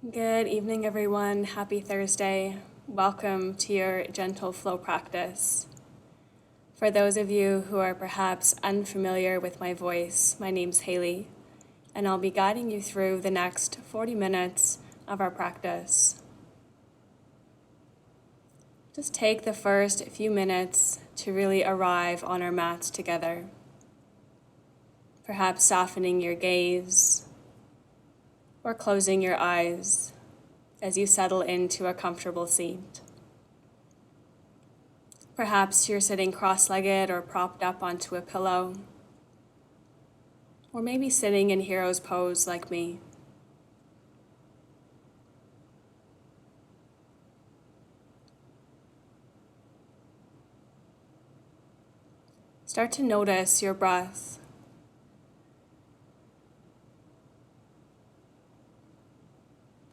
Good evening, everyone. Happy Thursday. Welcome to your gentle flow practice. For those of you who are perhaps unfamiliar with my voice, my name's Hayley, and I'll be guiding you through the next 40 minutes of our practice. Just take the first few minutes to really arrive on our mats together. Perhaps softening your gaze or closing your eyes as you settle into a comfortable seat. Perhaps you're sitting cross-legged or propped up onto a pillow, or maybe sitting in hero's pose like me. Start to notice your breath.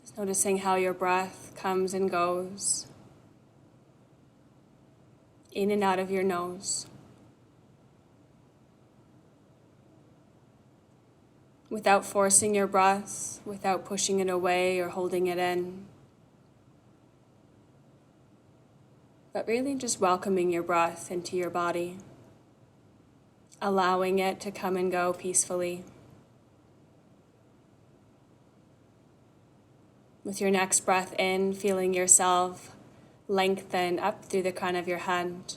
Just noticing how your breath comes and goes, in and out of your nose. Without forcing your breath, without pushing it away or holding it in, but really just welcoming your breath into your body, allowing it to come and go peacefully. With your next breath in, feeling yourself lengthen up through the crown of your head.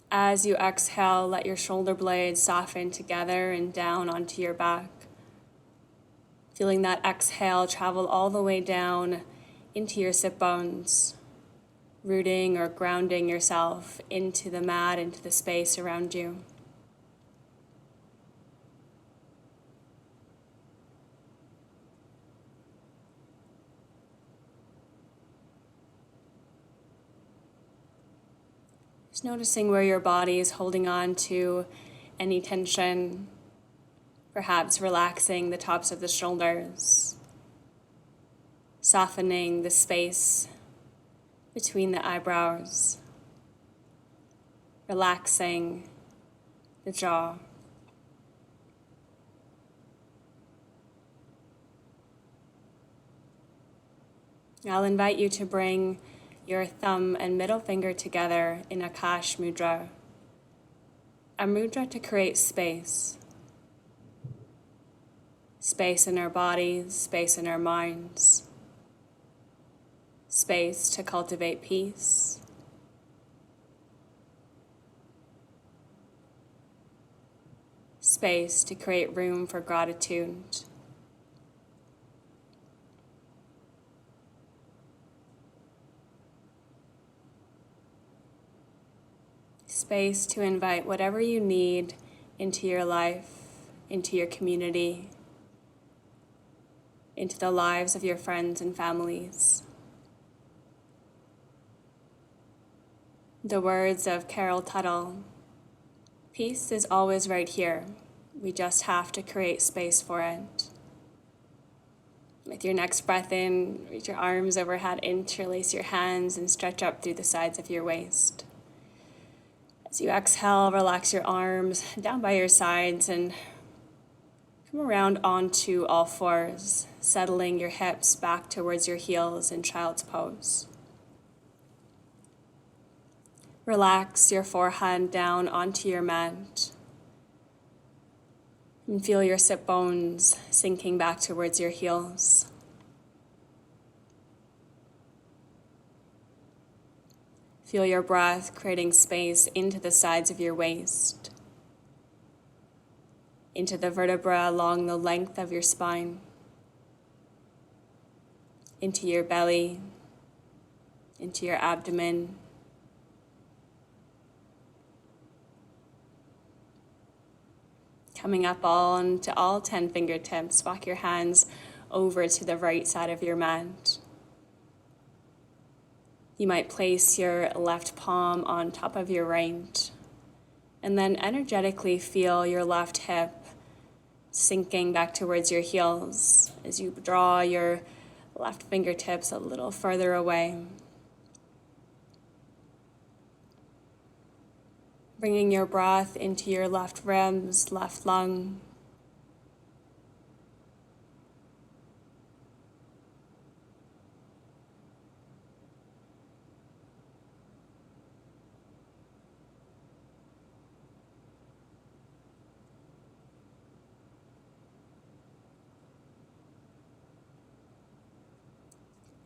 As you exhale, let your shoulder blades soften together and down onto your back. Feeling that exhale travel all the way down into your sit bones, rooting or grounding yourself into the mat, into the space around you. Just noticing where your body is holding on to any tension, perhaps relaxing the tops of the shoulders, softening the space between the eyebrows, relaxing the jaw. I'll invite you to bring your thumb and middle finger together in Akash Mudra, a mudra to create space. Space in our bodies, space in our minds, space to cultivate peace, space to create room for gratitude. Space to invite whatever you need into your life, into your community, into the lives of your friends and families. The words of Carol Tuttle, peace is always right here. We just have to create space for it. With your next breath in, reach your arms overhead, interlace your hands, and stretch up through the sides of your waist. As you exhale, relax your arms down by your sides and come around onto all fours, settling your hips back towards your heels in child's pose. Relax your forehead down onto your mat and feel your sit bones sinking back towards your heels. Feel your breath creating space into the sides of your waist, into the vertebra along the length of your spine, into your belly, into your abdomen. Coming up onto all 10 fingertips, walk your hands over to the right side of your mat. You might place your left palm on top of your right, and then energetically feel your left hip sinking back towards your heels as you draw your left fingertips a little further away. Bringing your breath into your left ribs, left lung.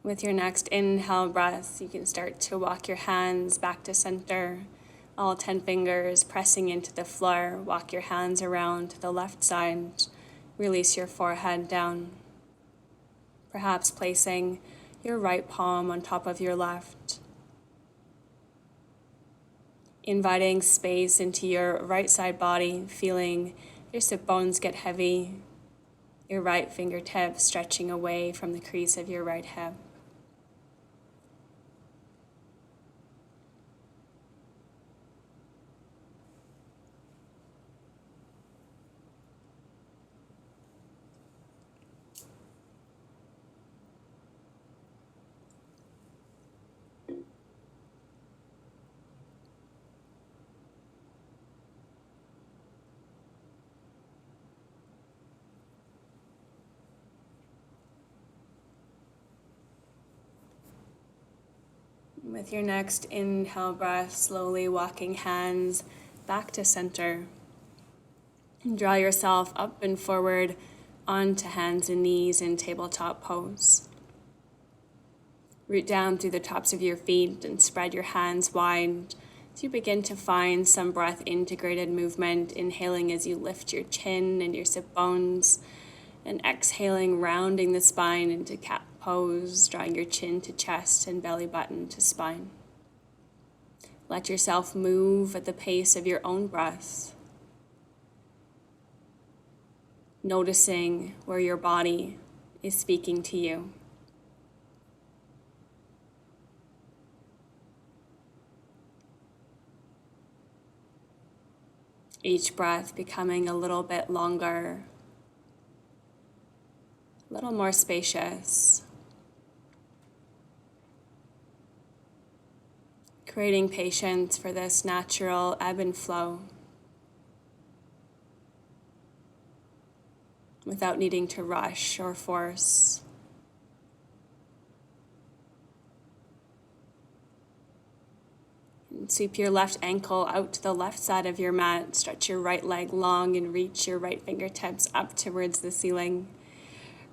With your next inhale breath, you can start to walk your hands back to center, all 10 fingers pressing into the floor. Walk your hands around to the left side. Release your forehead down. Perhaps placing your right palm on top of your left. Inviting space into your right side body, feeling your sit bones get heavy, your right fingertips stretching away from the crease of your right hip. With your next inhale breath, slowly walking hands back to center. Draw yourself up and forward onto hands and knees in tabletop pose. Root down through the tops of your feet and spread your hands wide as you begin to find some breath integrated movement, inhaling as you lift your chin and your sit bones, and exhaling, rounding the spine into cat pose, drawing your chin to chest and belly button to spine. Let yourself move at the pace of your own breath, noticing where your body is speaking to you. Each breath becoming a little bit longer, a little more spacious, creating patience for this natural ebb and flow without needing to rush or force. And sweep your left ankle out to the left side of your mat. Stretch your right leg long and reach your right fingertips up towards the ceiling.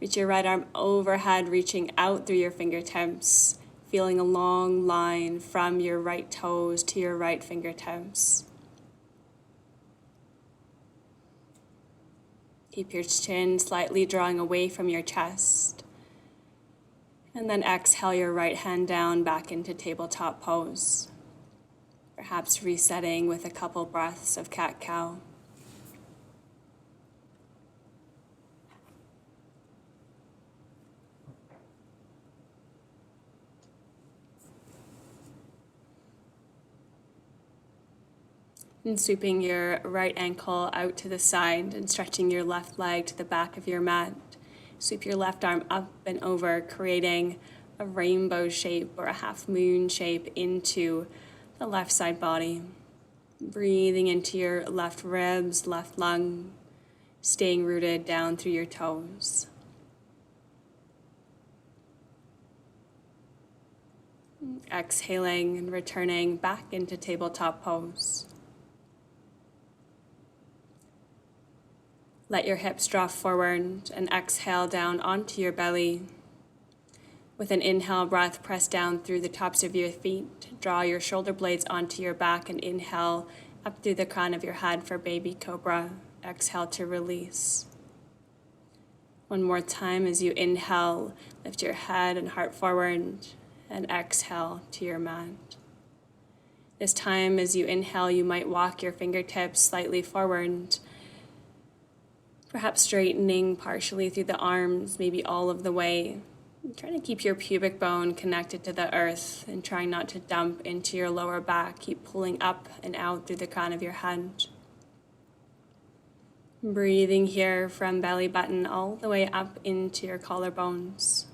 Reach your right arm overhead, reaching out through your fingertips, feeling a long line from your right toes to your right fingertips. Keep your chin slightly drawing away from your chest. And then exhale your right hand down back into tabletop pose. Perhaps resetting with a couple breaths of cat-cow. And sweeping your right ankle out to the side and stretching your left leg to the back of your mat. Sweep your left arm up and over, creating a rainbow shape or a half moon shape into the left side body. Breathing into your left ribs, left lung, staying rooted down through your toes. Exhaling and returning back into tabletop pose. Let your hips drop forward and exhale down onto your belly. With an inhale breath, press down through the tops of your feet. Draw your shoulder blades onto your back and inhale up through the crown of your head for baby cobra. Exhale to release. One more time as you inhale, lift your head and heart forward and exhale to your mat. This time as you inhale, you might walk your fingertips slightly forward, perhaps straightening partially through the arms, maybe all of the way. Trying to keep your pubic bone connected to the earth and trying not to dump into your lower back. Keep pulling up and out through the crown of your head. Breathing here from belly button all the way up into your collarbones.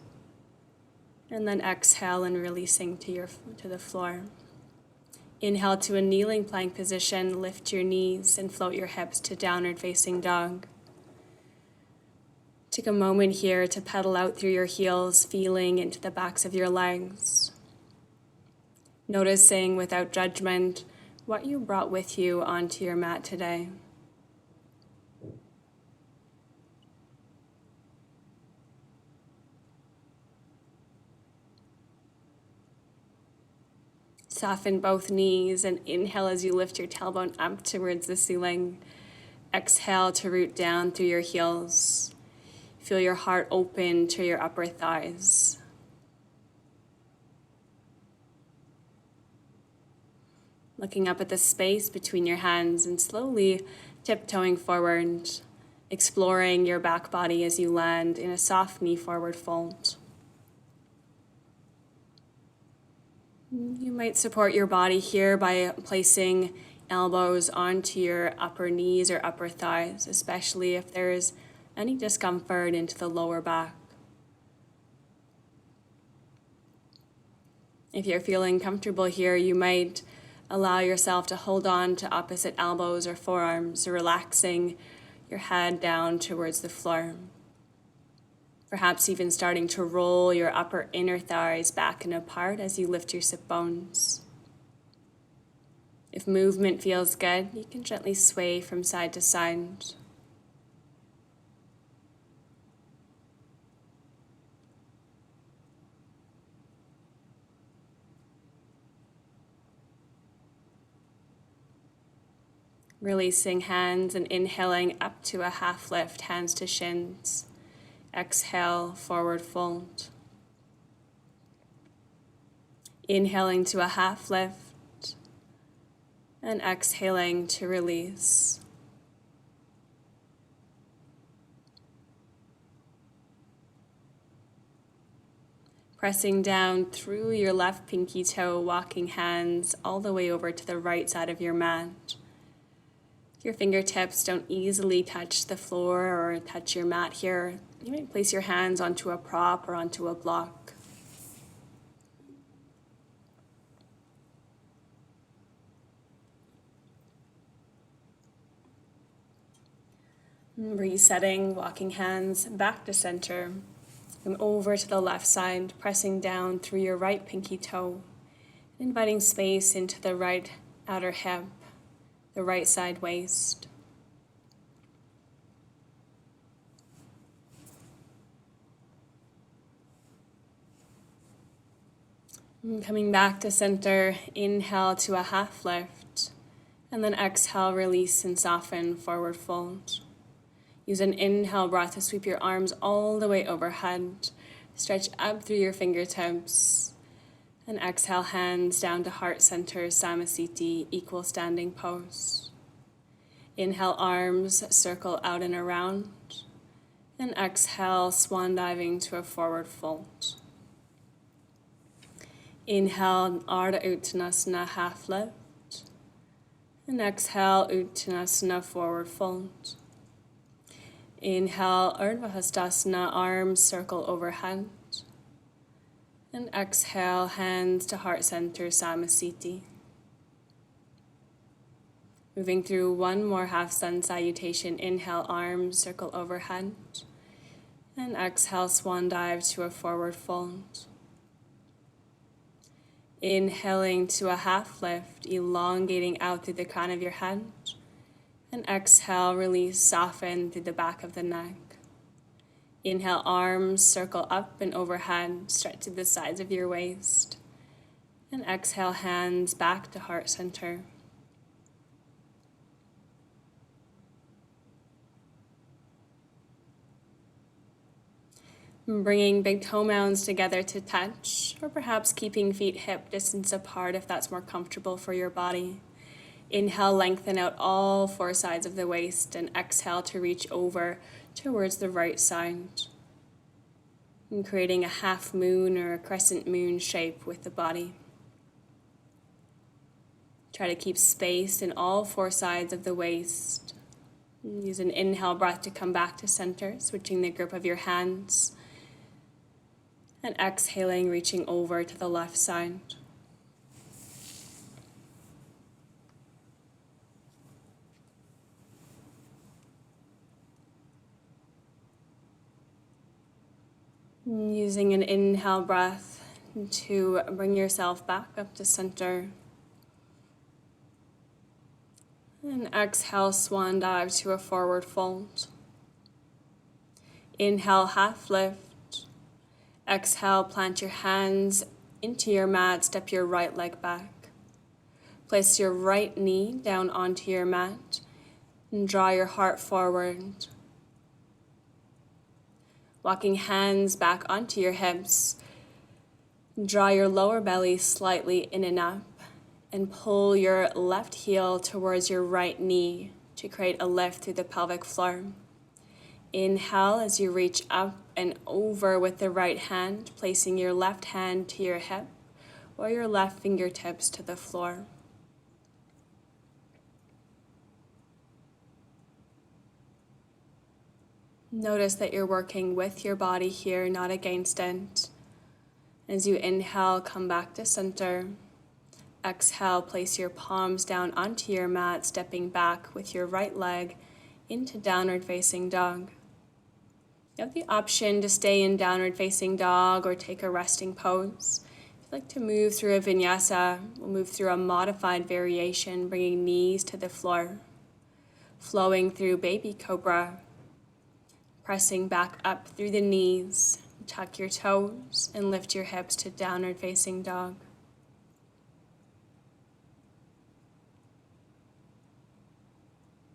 And then exhale and releasing to the floor. Inhale to a kneeling plank position. Lift your knees and float your hips to downward facing dog. Take a moment here to pedal out through your heels, feeling into the backs of your legs. Noticing without judgment what you brought with you onto your mat today. Soften both knees and inhale as you lift your tailbone up towards the ceiling. Exhale to root down through your heels. Feel your heart open to your upper thighs. Looking up at the space between your hands and slowly tiptoeing forward, exploring your back body as you land in a soft knee forward fold. You might support your body here by placing elbows onto your upper knees or upper thighs, especially if there is any discomfort into the lower back. If you're feeling comfortable here, you might allow yourself to hold on to opposite elbows or forearms, relaxing your head down towards the floor. Perhaps even starting to roll your upper inner thighs back and apart as you lift your sit bones. If movement feels good, you can gently sway from side to side. Releasing hands and inhaling up to a half lift, hands to shins. Exhale, forward fold. Inhaling to a half lift and exhaling to release. Pressing down through your left pinky toe, walking hands all the way over to the right side of your mat. Your fingertips don't easily touch the floor or touch your mat here. You might place your hands onto a prop or onto a block. Resetting, walking hands back to center and over to the left side, pressing down through your right pinky toe, inviting space into the right outer hip, the right side waist. And coming back to center, inhale to a half lift, and then exhale, release and soften, forward fold. Use an inhale breath to sweep your arms all the way overhead, stretch up through your fingertips, and exhale, hands down to heart center, Samasthiti, equal standing pose. Inhale, arms circle out and around, and exhale, swan diving to a forward fold. Inhale, Ardha Uttanasana, half lift, and exhale, Uttanasana, forward fold. Inhale, Urdhva Hastasana, arms circle overhead. And exhale, hands to heart center, Samasthiti. Moving through one more half sun salutation. Inhale, arms circle overhead. And exhale, swan dive to a forward fold. Inhaling to a half lift, elongating out through the crown of your head. And exhale, release, soften through the back of the neck. Inhale, arms circle up and overhead, stretch to the sides of your waist. And exhale, hands back to heart center. Bringing big toe mounds together to touch, or perhaps keeping feet hip distance apart if that's more comfortable for your body. Inhale, lengthen out all four sides of the waist, and exhale to reach over towards the right side. And creating a half moon or a crescent moon shape with the body. Try to keep space in all four sides of the waist. Use an inhale breath to come back to center, switching the grip of your hands. And exhaling, reaching over to the left side. Using an inhale breath to bring yourself back up to center. And exhale, swan dive to a forward fold. Inhale, half lift. Exhale, plant your hands into your mat, step your right leg back. Place your right knee down onto your mat and draw your heart forward. Walking hands back onto your hips, draw your lower belly slightly in and up and pull your left heel towards your right knee to create a lift through the pelvic floor. Inhale as you reach up and over with the right hand, placing your left hand to your hip or your left fingertips to the floor. Notice that you're working with your body here, not against it. As you inhale, come back to center. Exhale, place your palms down onto your mat, stepping back with your right leg into downward facing dog. You have the option to stay in downward facing dog or take a resting pose. If you'd like to move through a vinyasa, we'll move through a modified variation, bringing knees to the floor, flowing through baby cobra, pressing back up through the knees. Tuck your toes and lift your hips to downward facing dog.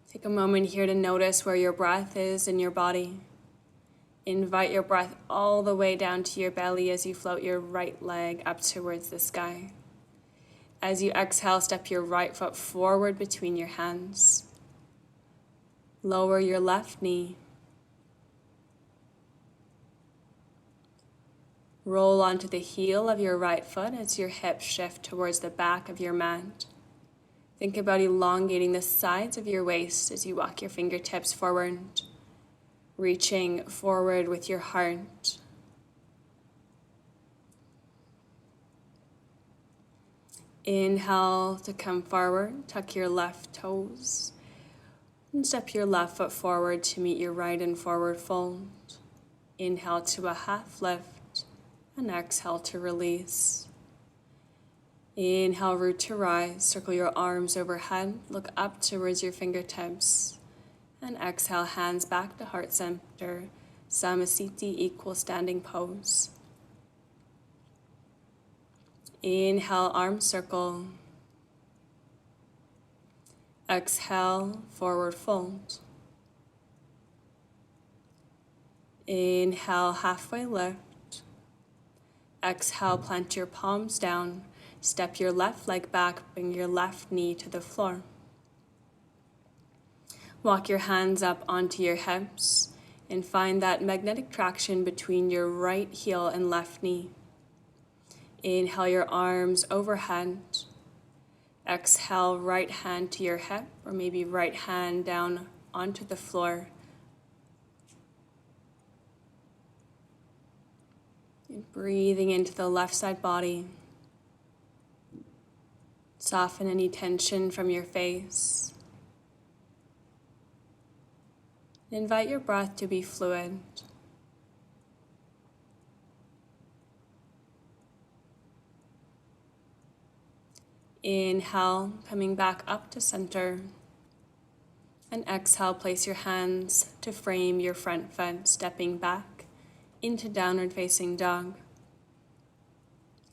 Take a moment here to notice where your breath is in your body. Invite your breath all the way down to your belly as you float your right leg up towards the sky. As you exhale, step your right foot forward between your hands. Lower your left knee. Roll onto the heel of your right foot as your hips shift towards the back of your mat. Think about elongating the sides of your waist as you walk your fingertips forward, reaching forward with your heart. Inhale to come forward, tuck your left toes, and step your left foot forward to meet your right and forward fold. Inhale to a half lift. And exhale to release. Inhale, root to rise. Circle your arms overhead. Look up towards your fingertips. And exhale, hands back to heart center. Samasthiti, equal standing pose. Inhale, arm circle. Exhale, forward fold. Inhale, halfway lift. Exhale, plant your palms down. Step your left leg back, bring your left knee to the floor. Walk your hands up onto your hips and find that magnetic traction between your right heel and left knee. Inhale your arms overhead. Exhale, right hand to your hip, or maybe right hand down onto the floor. Breathing into the left side body. Soften any tension from your face. Invite your breath to be fluid. Inhale, coming back up to center. And exhale, place your hands to frame your front foot, stepping back into downward facing dog.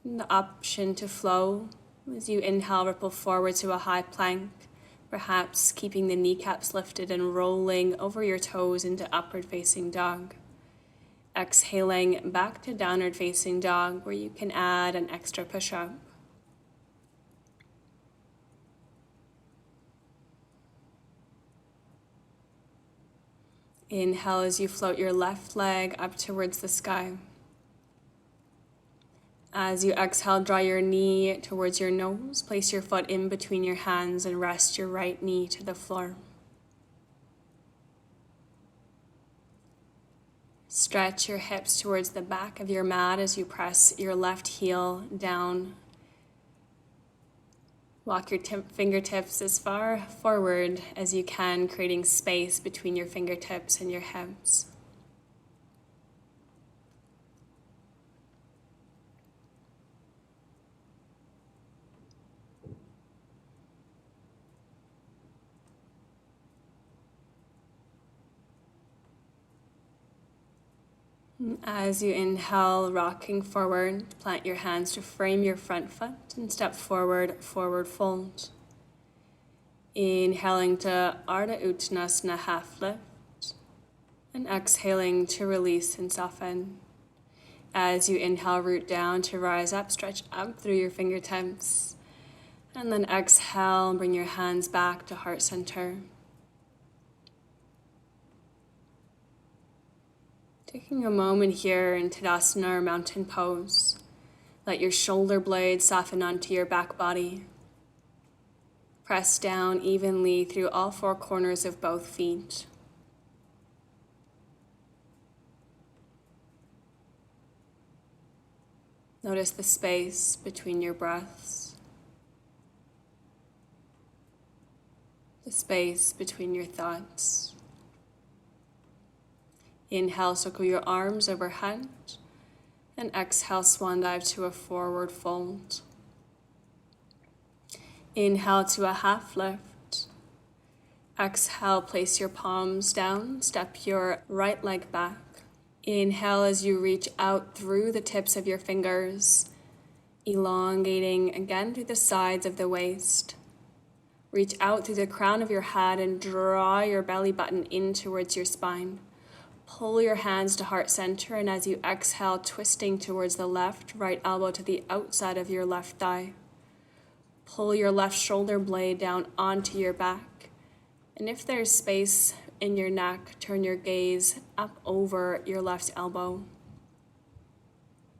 And the option to flow as you inhale, ripple forward to a high plank, perhaps keeping the kneecaps lifted and rolling over your toes into upward facing dog. Exhaling back to downward facing dog, where you can add an extra push-up. Inhale as you float your left leg up towards the sky. As you exhale, draw your knee towards your nose. Place your foot in between your hands and rest your right knee to the floor. Stretch your hips towards the back of your mat as you press your left heel down. Walk your fingertips as far forward as you can, creating space between your fingertips and your hips. As you inhale, rocking forward, plant your hands to frame your front foot and step forward, forward fold. Inhaling to Ardha Uttanasana, half lift, and exhaling to release and soften. As you inhale, root down to rise up, stretch up through your fingertips, and then exhale, bring your hands back to heart center. Taking a moment here in Tadasana or mountain pose, let your shoulder blades soften onto your back body. Press down evenly through all four corners of both feet. Notice the space between your breaths, the space between your thoughts. Inhale, circle your arms overhead, and exhale, swan dive to a forward fold. Inhale to a half lift. Exhale, place your palms down, step your right leg back. Inhale as you reach out through the tips of your fingers, elongating again through the sides of the waist. Reach out through the crown of your head and draw your belly button in towards your spine. Pull your hands to heart center, and as you exhale, twisting towards the left, right elbow to the outside of your left thigh. Pull your left shoulder blade down onto your back. And if there's space in your neck, turn your gaze up over your left elbow.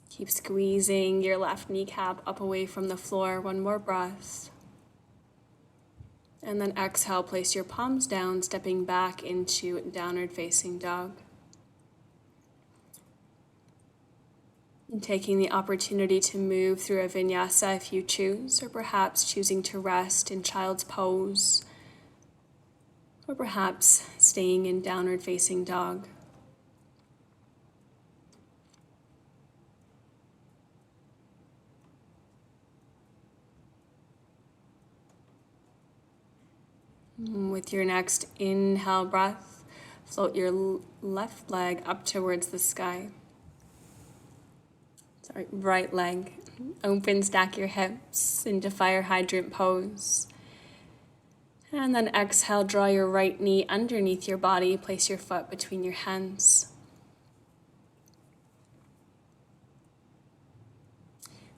Keep squeezing your left kneecap up away from the floor. One more breath. And then exhale, place your palms down, stepping back into downward facing dog. And taking the opportunity to move through a vinyasa if you choose, or perhaps choosing to rest in child's pose, or perhaps staying in downward facing dog. With your next inhale breath, float your left leg up towards the sky. Right leg. Open, stack your hips into fire hydrant pose. And then exhale, draw your right knee underneath your body. Place your foot between your hands.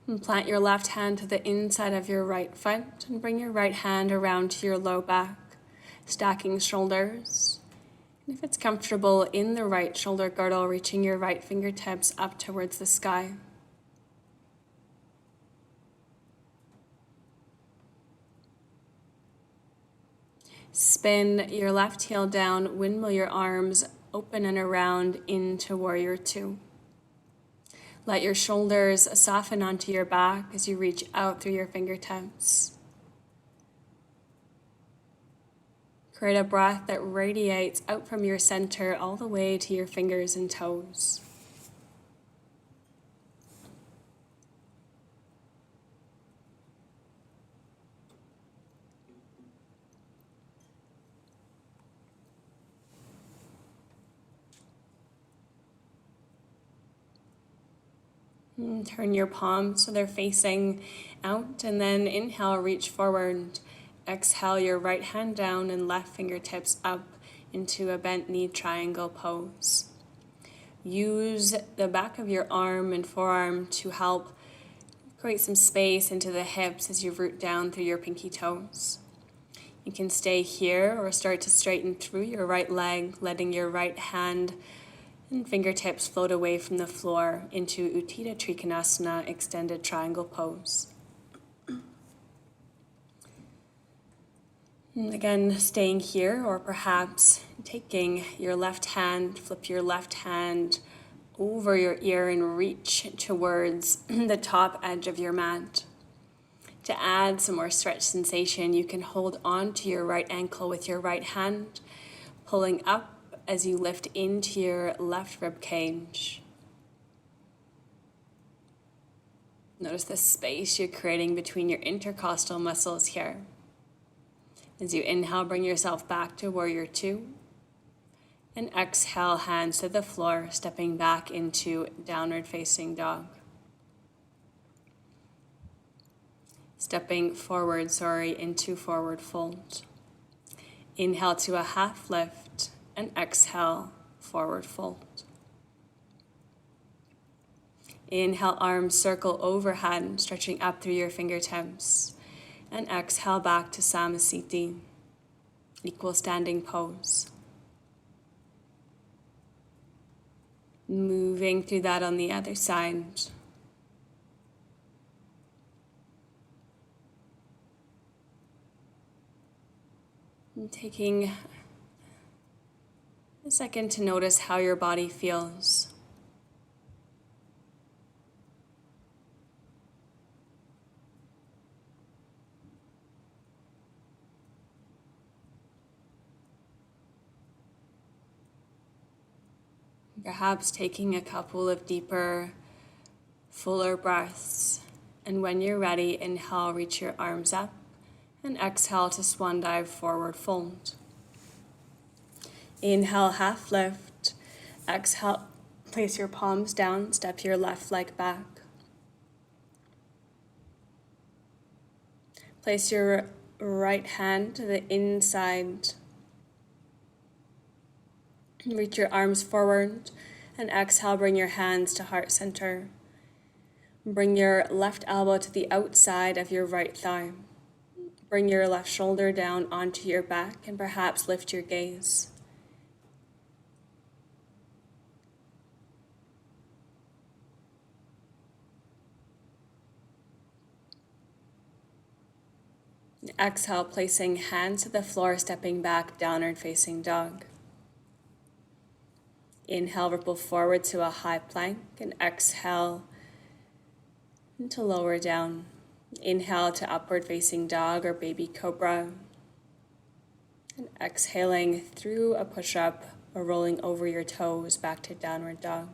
And plant your left hand to the inside of your right foot and bring your right hand around to your low back, stacking shoulders. And if it's comfortable, in the right shoulder girdle, reaching your right fingertips up towards the sky. Spin your left heel down, windmill your arms open and around into Warrior Two. Let your shoulders soften onto your back as you reach out through your fingertips. Create a breath that radiates out from your center all the way to your fingers and toes. Turn your palms so they're facing out, and then inhale, reach forward. Exhale, your right hand down and left fingertips up into a bent knee triangle pose. Use the back of your arm and forearm to help create some space into the hips as you root down through your pinky toes. You can stay here or start to straighten through your right leg, letting your right hand and fingertips float away from the floor into Utthita Trikonasana, extended triangle pose. And again, staying here, or perhaps taking your left hand, flip your left hand over your ear and reach towards the top edge of your mat. To add some more stretch sensation, you can hold on to your right ankle with your right hand, pulling up as you lift into your left rib cage. Notice the space you're creating between your intercostal muscles here. As you inhale, bring yourself back to Warrior Two. And exhale, hands to the floor, stepping back into downward facing dog. Stepping forward, into forward fold. Inhale to a half lift and exhale, forward fold. Inhale, arms circle overhead, stretching up through your fingertips. And exhale back to Samasthiti, equal standing pose. Moving through that on the other side. And taking a second to notice how your body feels. Perhaps taking a couple of deeper, fuller breaths. And when you're ready, inhale, reach your arms up. And exhale to swan dive, forward fold. Inhale, half lift. Exhale, place your palms down, step your left leg back. Place your right hand to the inside. Reach your arms forward. And exhale, bring your hands to heart center. Bring your left elbow to the outside of your right thigh. Bring your left shoulder down onto your back and perhaps lift your gaze. Exhale, placing hands to the floor, stepping back, downward facing dog. Inhale, ripple forward to a high plank, and exhale to lower down. Inhale to upward facing dog or baby cobra. And exhaling through a push-up or rolling over your toes back to downward dog.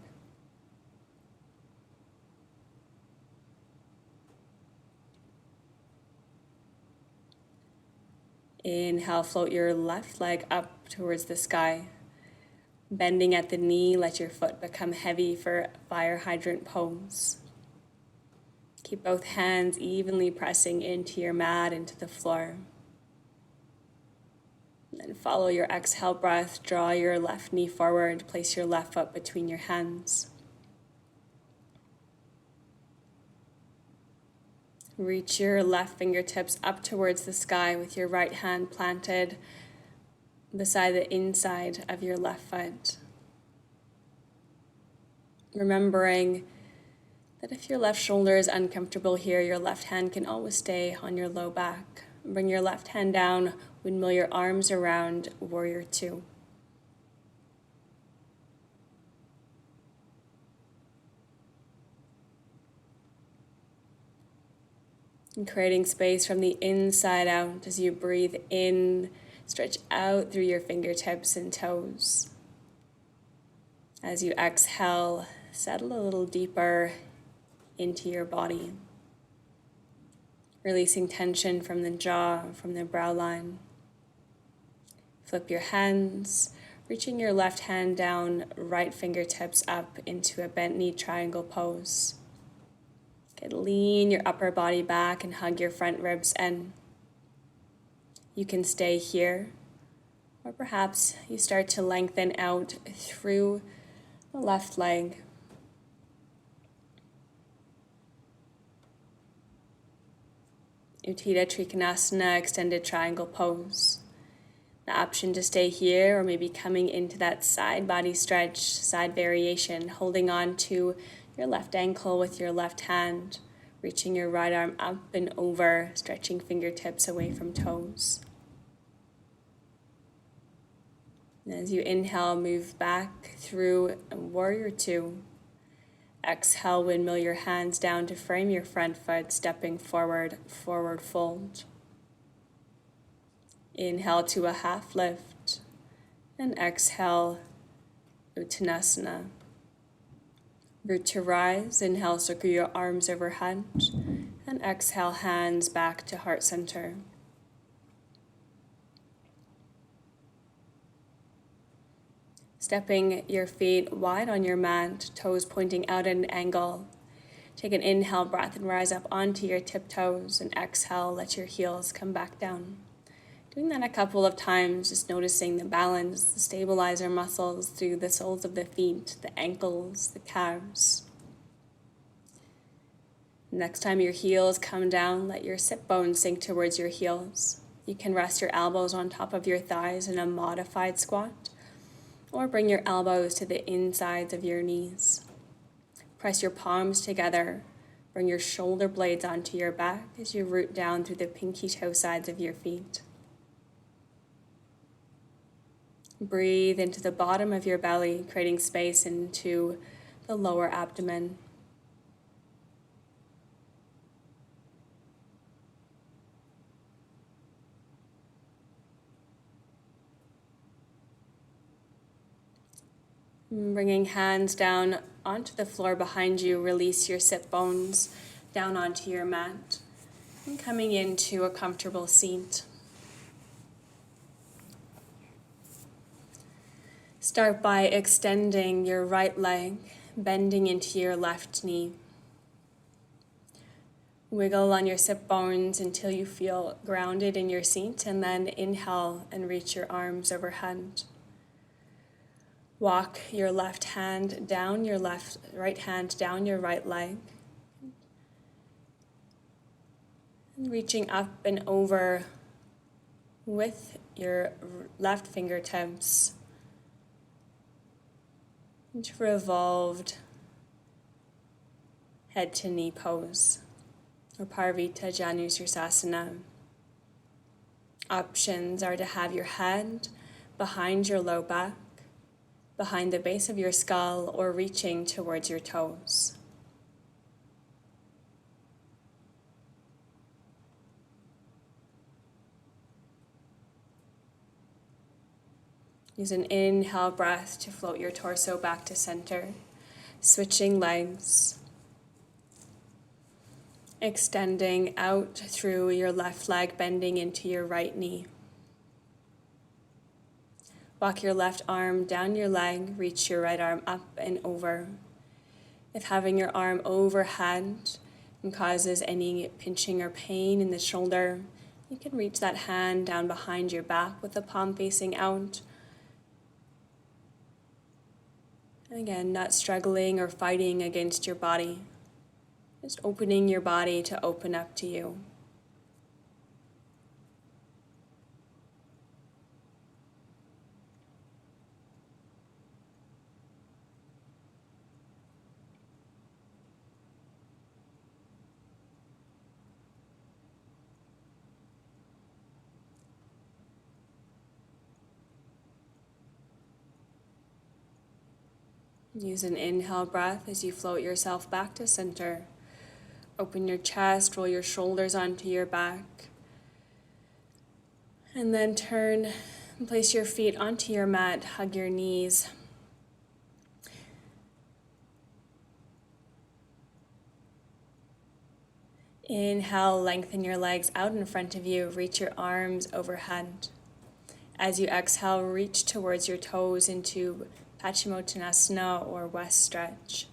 Inhale, float your left leg up towards the sky. Bending at the knee, let your foot become heavy for fire hydrant pose. Keep both hands evenly pressing into your mat, into the floor. And then follow your exhale breath, draw your left knee forward, place your left foot between your hands. Reach your left fingertips up towards the sky with your right hand planted beside the inside of your left foot. Remembering that if your left shoulder is uncomfortable here, your left hand can always stay on your low back. Bring your left hand down, windmill your arms around, warrior two. And creating space from the inside out as you breathe in, stretch out through your fingertips and toes. As you exhale, settle a little deeper into your body, releasing tension from the jaw, from the brow line. Flip your hands, reaching your left hand down, right fingertips up into a bent knee triangle pose. Lean your upper body back and hug your front ribs in. You can stay here, or perhaps you start to lengthen out through the left leg. Utthita Trikonasana, extended triangle pose. The option to stay here or maybe coming into that side body stretch, side variation, holding on to your left ankle with your left hand, reaching your right arm up and over, stretching fingertips away from toes. And as you inhale, move back through warrior two. Exhale, windmill your hands down to frame your front foot, stepping forward, forward fold. Inhale to a half lift, and exhale, Uttanasana. Root to rise, inhale, circle your arms overhead, and exhale, hands back to heart center. Stepping your feet wide on your mat, toes pointing out at an angle. Take an inhale breath and rise up onto your tiptoes, and exhale, let your heels come back down. Doing that a couple of times, just noticing the balance, the stabilizer muscles through the soles of the feet, the ankles, the calves. Next time your heels come down, let your sit bones sink towards your heels. You can rest your elbows on top of your thighs in a modified squat, or bring your elbows to the insides of your knees. Press your palms together. Bring your shoulder blades onto your back as you root down through the pinky toe sides of your feet. Breathe into the bottom of your belly, creating space into the lower abdomen. Bringing hands down onto the floor behind you, release your sit bones down onto your mat and coming into a comfortable seat. Start by extending your right leg, bending into your left knee. Wiggle on your sit bones until you feel grounded in your seat, and then inhale and reach your arms overhead. Walk your left hand down your right hand down your right leg. And reaching up and over with your left fingertips into revolved head to knee pose, or Parvita Janusirsasana. Options are to have your head behind your low back, behind the base of your skull, or reaching towards your toes. Use an inhale breath to float your torso back to center, switching legs, extending out through your left leg, bending into your right knee. Walk your left arm down your leg, reach your right arm up and over. If having your arm overhead causes any pinching or pain in the shoulder, you can reach that hand down behind your back with the palm facing out. And again, not struggling or fighting against your body, just opening your body to open up to you. Use an inhale breath as you float yourself back to center. Open your chest, roll your shoulders onto your back. And then turn and place your feet onto your mat, hug your knees. Inhale, lengthen your legs out in front of you, reach your arms overhead. As you exhale, reach towards your toes into Paschimottanasana, or west stretch.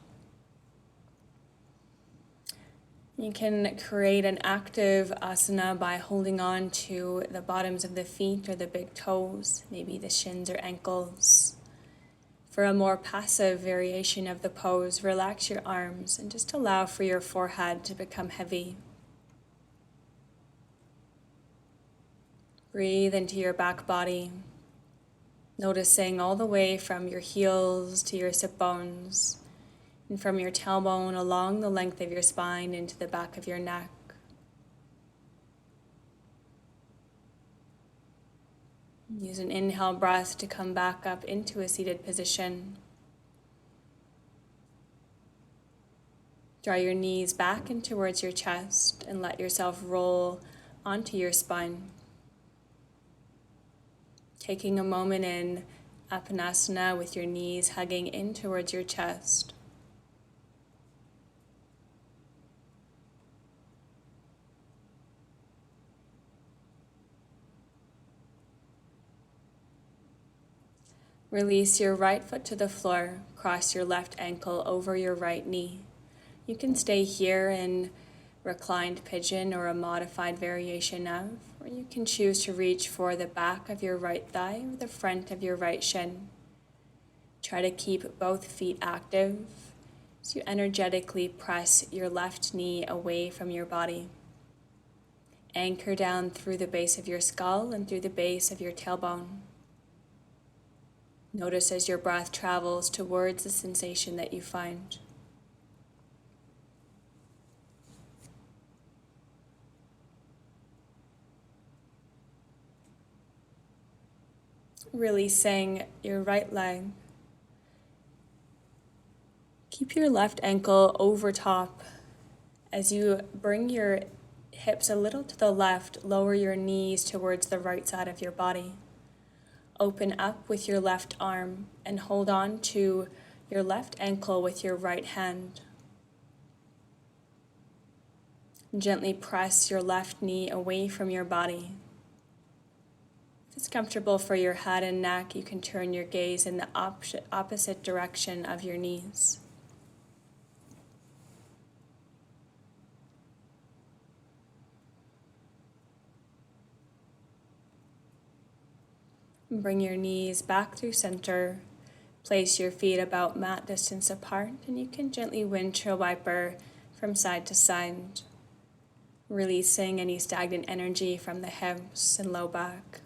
You can create an active asana by holding on to the bottoms of the feet or the big toes, maybe the shins or ankles. For a more passive variation of the pose, relax your arms and just allow for your forehead to become heavy. Breathe into your back body, noticing all the way from your heels to your sit bones, and from your tailbone along the length of your spine into the back of your neck. Use an inhale breath to come back up into a seated position. Draw your knees back and towards your chest and let yourself roll onto your spine. Taking a moment in Apanasana with your knees hugging in towards your chest. Release your right foot to the floor, cross your left ankle over your right knee. You can stay here in reclined pigeon or a modified variation of, or you can choose to reach for the back of your right thigh or the front of your right shin. Try to keep both feet active as you energetically press your left knee away from your body. Anchor down through the base of your skull and through the base of your tailbone. Notice as your breath travels towards the sensation that you find. Releasing your right leg. Keep your left ankle over top. As you bring your hips a little to the left, lower your knees towards the right side of your body. Open up with your left arm and hold on to your left ankle with your right hand. Gently press your left knee away from your body. If it's comfortable for your head and neck, you can turn your gaze in the opposite direction of your knees. Bring your knees back through center. Place your feet about mat distance apart, and you can gently windshield wiper from side to side, releasing any stagnant energy from the hips and low back.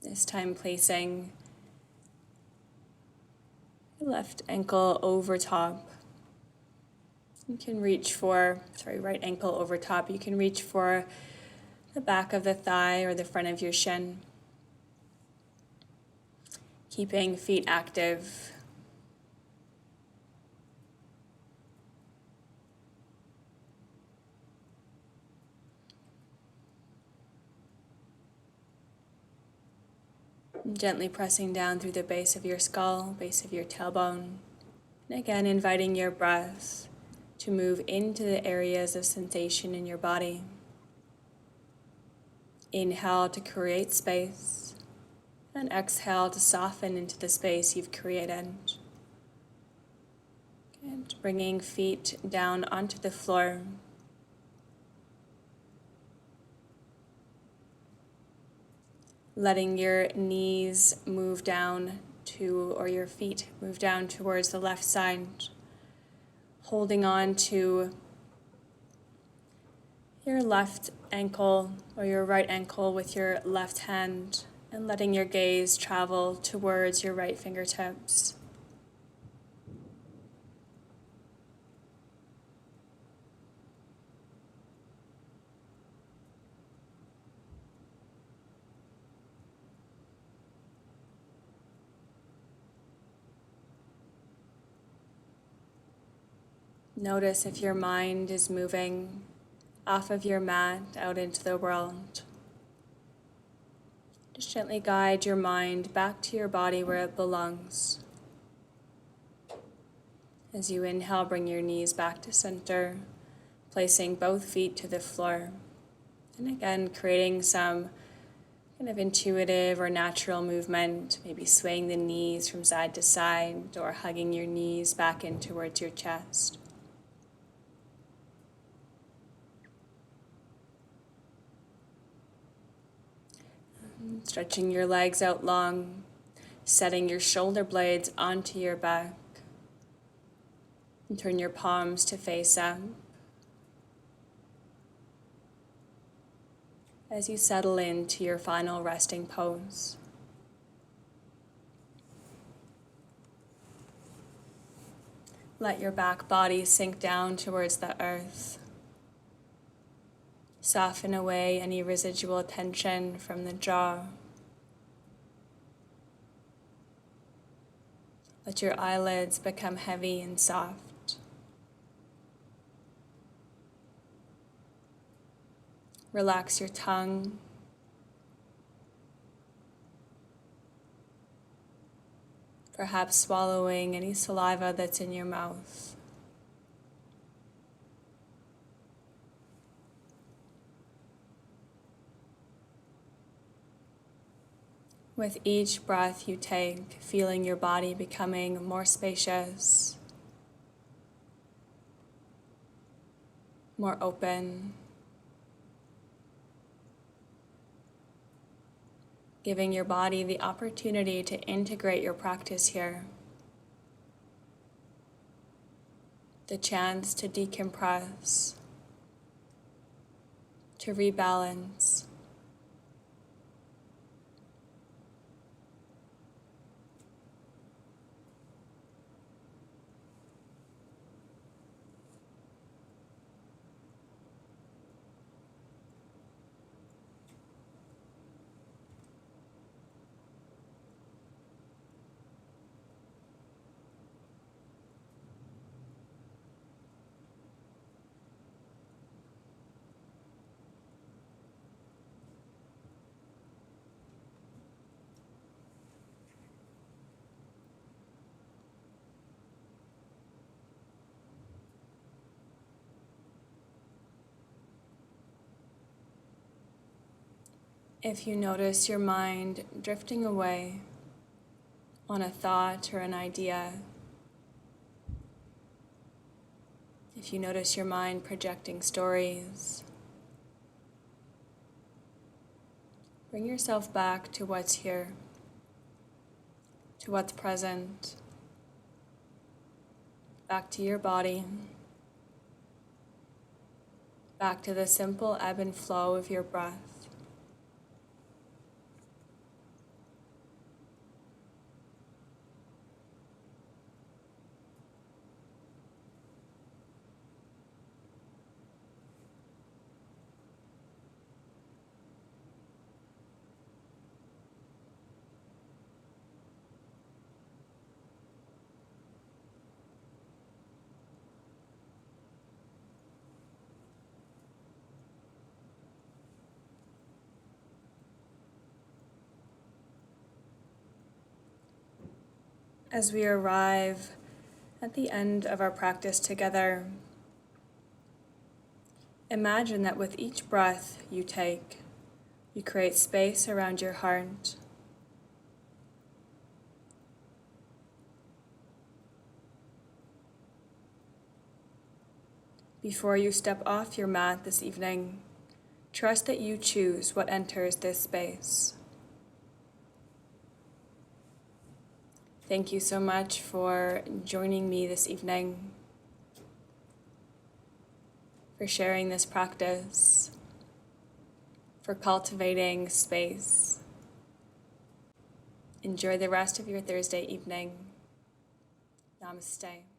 This time placing your left ankle over top. You can reach for, right ankle over top. You can reach for the back of the thigh or the front of your shin. Keeping feet active. Gently pressing down through the base of your skull, base of your tailbone. And again, inviting your breath to move into the areas of sensation in your body. Inhale to create space, and exhale to soften into the space you've created. And bringing feet down onto the floor. Letting your knees move down or your feet move down towards the left side. Holding on to your left ankle or your right ankle with your left hand and letting your gaze travel towards your right fingertips. Notice if your mind is moving off of your mat out into the world. Just gently guide your mind back to your body where it belongs. As you inhale, bring your knees back to center, placing both feet to the floor. And again, creating some kind of intuitive or natural movement, maybe swaying the knees from side to side or hugging your knees back in towards your chest. Stretching your legs out long, setting your shoulder blades onto your back. And turn your palms to face up. As you settle into your final resting pose. Let your back body sink down towards the earth. Soften away any residual tension from the jaw. Let your eyelids become heavy and soft. Relax your tongue. Perhaps swallowing any saliva that's in your mouth. With each breath you take, feeling your body becoming more spacious, more open, giving your body the opportunity to integrate your practice here, the chance to decompress, to rebalance. If you notice your mind drifting away on a thought or an idea, if you notice your mind projecting stories, bring yourself back to what's here, to what's present, back to your body, back to the simple ebb and flow of your breath. As we arrive at the end of our practice together, imagine that with each breath you take, you create space around your heart. Before you step off your mat this evening, trust that you choose what enters this space. Thank you so much for joining me this evening, for sharing this practice, for cultivating space. Enjoy the rest of your Thursday evening. Namaste.